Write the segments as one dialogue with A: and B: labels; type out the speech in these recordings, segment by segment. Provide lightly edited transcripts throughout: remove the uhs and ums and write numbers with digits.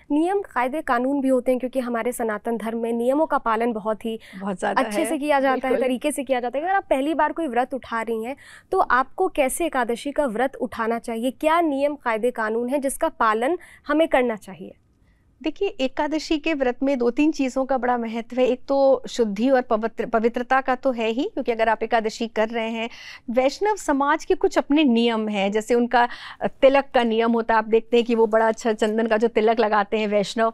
A: नियम कायदे कानून भी होते हैं, क्योंकि हमारे सनातन धर्म में नियमों का पालन बहुत ज़्यादा अच्छे से किया जाता है, तरीके से किया जाता है। अगर आप पहली बार कोई व्रत उठा रही हैं तो आपको कैसे एकादशी का व्रत उठाना चाहिए, क्या नियम कायदे कानून है जिसका पालन हमें करना चाहिए?
B: देखिए, एकादशी के व्रत में 2-3 चीज़ों का बड़ा महत्व है। एक तो शुद्धि और पवित्रता का तो है ही, क्योंकि अगर आप एकादशी कर रहे हैं, वैष्णव समाज के कुछ अपने नियम हैं। जैसे उनका तिलक का नियम होता है, आप देखते हैं कि वो बड़ा अच्छा चंदन का जो तिलक लगाते हैं वैष्णव,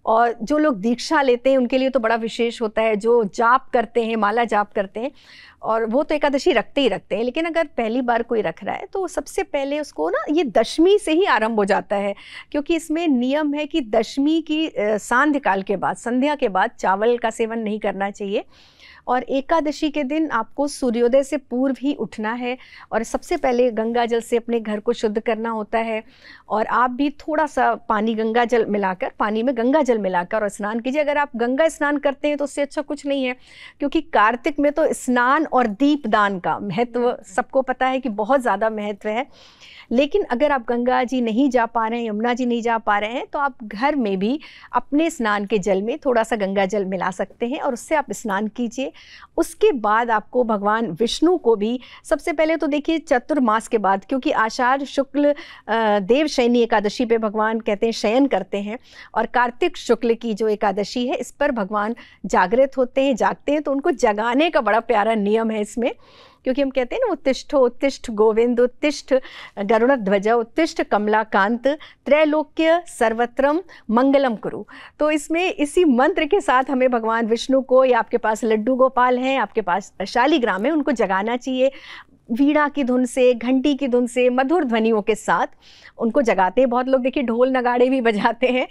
B: और जो लोग दीक्षा लेते हैं उनके लिए तो बड़ा विशेष होता है। जो जाप करते हैं, माला जाप करते हैं, और वो तो एकादशी रखते ही रखते हैं। लेकिन अगर पहली बार कोई रख रहा है तो सबसे पहले उसको ना ये दशमी से ही आरंभ हो जाता है, क्योंकि इसमें नियम है कि दशमी की सांध्य काल के बाद, संध्या के बाद चावल का सेवन नहीं करना चाहिए। और एकादशी के दिन आपको सूर्योदय से पूर्व ही उठना है, और सबसे पहले गंगा जल से अपने घर को शुद्ध करना होता है। और आप भी थोड़ा सा पानी गंगा जल मिलाकर, पानी में गंगा जल मिलाकर और स्नान कीजिए। अगर आप गंगा स्नान करते हैं तो उससे अच्छा कुछ नहीं है, क्योंकि कार्तिक में तो स्नान और दीपदान का महत्व सबको पता है कि बहुत ज़्यादा महत्व है। लेकिन अगर आप गंगा जी नहीं जा पा रहे हैं, यमुना जी नहीं जा पा रहे हैं, तो आप घर में भी अपने स्नान के जल में थोड़ा सा गंगा जल मिला सकते हैं और उससे आप स्नान कीजिए। उसके बाद आपको भगवान विष्णु को भी सबसे पहले तो देखिए चतुर्मास के बाद, क्योंकि आषाढ़ शुक्ल देवशयनी एकादशी पे भगवान कहते हैं शयन करते हैं, और कार्तिक शुक्ल की जो एकादशी है इस पर भगवान जागृत होते हैं, जागते हैं। तो उनको जगाने का बड़ा प्यारा नियम है इसमें, क्योंकि हम कहते हैं ना, उत्तिष्ठो उत्तिष्ठ गोविंद, उत्तिष्ठ गरुड़ध्वज, उत्तिष्ठ कमलाकांत, त्रैलोक्य सर्वत्रम मंगलम कुरु। तो इसमें इसी मंत्र के साथ हमें भगवान विष्णु को, या आपके पास लड्डू गोपाल हैं, आपके पास शालिग्राम है, उनको जगाना चाहिए। वीणा की धुन से, घंटी की धुन से, मधुर ध्वनियों के साथ उनको जगाते हैं। बहुत लोग देखिए ढोल नगाड़े भी बजाते हैं,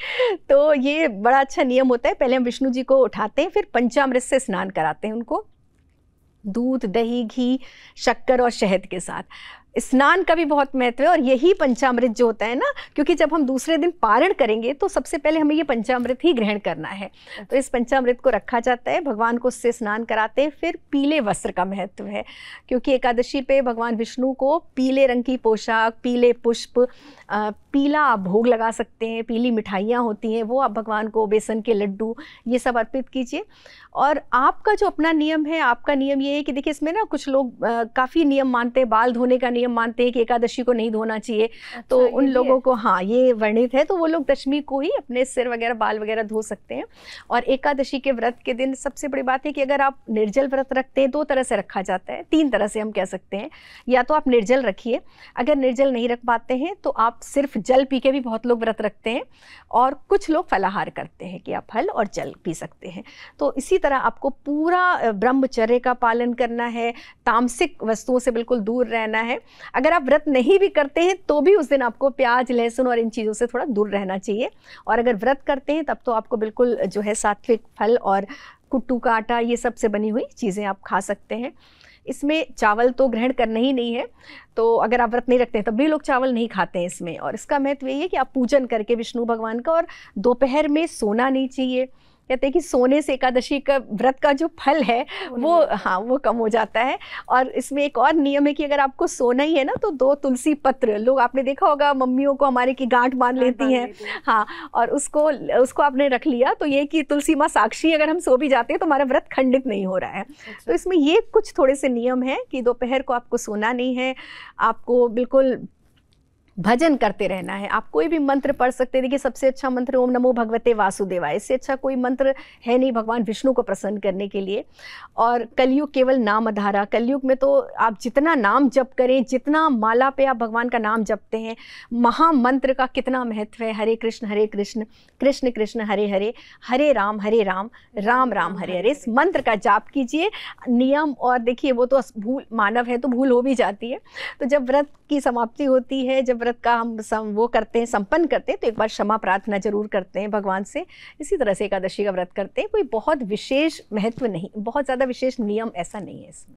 B: तो ये बड़ा अच्छा नियम होता है। पहले हम विष्णु जी को उठाते हैं, फिर पंचामृत से स्नान कराते हैं उनको, दूध, दही, घी, शक्कर और शहद के साथ। स्नान का भी बहुत महत्व है, और यही पंचामृत जो होता है ना, क्योंकि जब हम दूसरे दिन पारण करेंगे तो सबसे पहले हमें ये पंचामृत ही ग्रहण करना है। तो इस पंचामृत को रखा जाता है, भगवान को उससे स्नान कराते हैं। फिर पीले वस्त्र का महत्व है, क्योंकि एकादशी पे भगवान विष्णु को पीले रंग की पोशाक, पीले पुष्प, पीला आप भोग लगा सकते हैं। पीली मिठाइयाँ होती हैं, वो आप भगवान को, बेसन के लड्डू, ये सब अर्पित कीजिए। और आपका जो अपना नियम है, आपका नियम ये है कि देखिए इसमें ना कुछ लोग काफ़ी नियम मानते हैं, बाल धोने का नियम मानते हैं कि एकादशी को नहीं धोना चाहिए। अच्छा, तो उन लोगों को, हाँ, ये वर्णित है, तो वो लोग दशमी को ही अपने सिर वगैरह, बाल वगैरह धो सकते हैं। और एकादशी के व्रत के दिन सबसे बड़ी बात है कि अगर आप निर्जल व्रत रखते हैं, 2 तरह से रखा जाता है, 3 तरह से हम कह सकते हैं। या तो आप निर्जल रखिए, अगर निर्जल नहीं रख पाते हैं तो आप सिर्फ जल पी के भी बहुत लोग व्रत रखते हैं, और कुछ लोग फलाहार करते हैं कि आप फल और जल पी सकते हैं। तो इसी तरह आपको पूरा ब्रह्मचर्य का पालन करना है, तामसिक वस्तुओं से बिल्कुल दूर रहना है। अगर आप व्रत नहीं भी करते हैं तो भी उस दिन आपको प्याज, लहसुन और इन चीज़ों से थोड़ा दूर रहना चाहिए। और अगर व्रत करते हैं तब तो आपको बिल्कुल जो है सात्विक फल और कुट्टू का आटा, ये सब से बनी हुई चीज़ें आप खा सकते हैं। इसमें चावल तो ग्रहण करना ही नहीं है, तो अगर आप व्रत नहीं रखते हैं तब भी लोग चावल नहीं खाते हैं इसमें। और इसका महत्व ये है कि आप पूजन करके विष्णु भगवान का, और दोपहर में सोना नहीं चाहिए। कहते हैं कि सोने से एकादशी का व्रत का जो फल है वो, हाँ, वो कम हो जाता है। और इसमें एक और नियम है कि अगर आपको सोना ही है ना, तो 2 तुलसी पत्र, लोग आपने देखा होगा मम्मियों को हमारे की गांठ बांध लेती हैं, हाँ, और उसको आपने रख लिया, तो ये कि तुलसी माँ साक्षी, अगर हम सो भी जाते हैं तो हमारा व्रत खंडित नहीं हो रहा है। तो इसमें ये कुछ थोड़े से नियम हैं कि दोपहर को आपको सोना नहीं है, आपको बिल्कुल भजन करते रहना है। आप कोई भी मंत्र पढ़ सकते हैं। देखिए सबसे अच्छा मंत्र ओम नमो भगवते वासुदेवाय, इससे अच्छा कोई मंत्र है नहीं भगवान विष्णु को प्रसन्न करने के लिए। और कलयुग केवल नाम आधारा, कलयुग में तो आप जितना नाम जप करें, जितना माला पे आप भगवान का नाम जपते हैं, महामंत्र का कितना महत्व है। हरे कृष्ण कृष्ण कृष्ण हरे हरे, हरे राम राम राम हरे हरे, इस मंत्र का जाप कीजिए नियम। और देखिए वो तो भूल, मानव है तो भूल हो भी जाती है। तो जब व्रत की समाप्ति होती है, जब व्रत का हम वो करते हैं, संपन्न करते हैं, तो एक बार क्षमा प्रार्थना जरूर करते हैं भगवान से। इसी तरह से एकादशी का व्रत करते हैं। कोई बहुत विशेष महत्व नहीं, बहुत ज़्यादा विशेष नियम ऐसा नहीं है इसमें।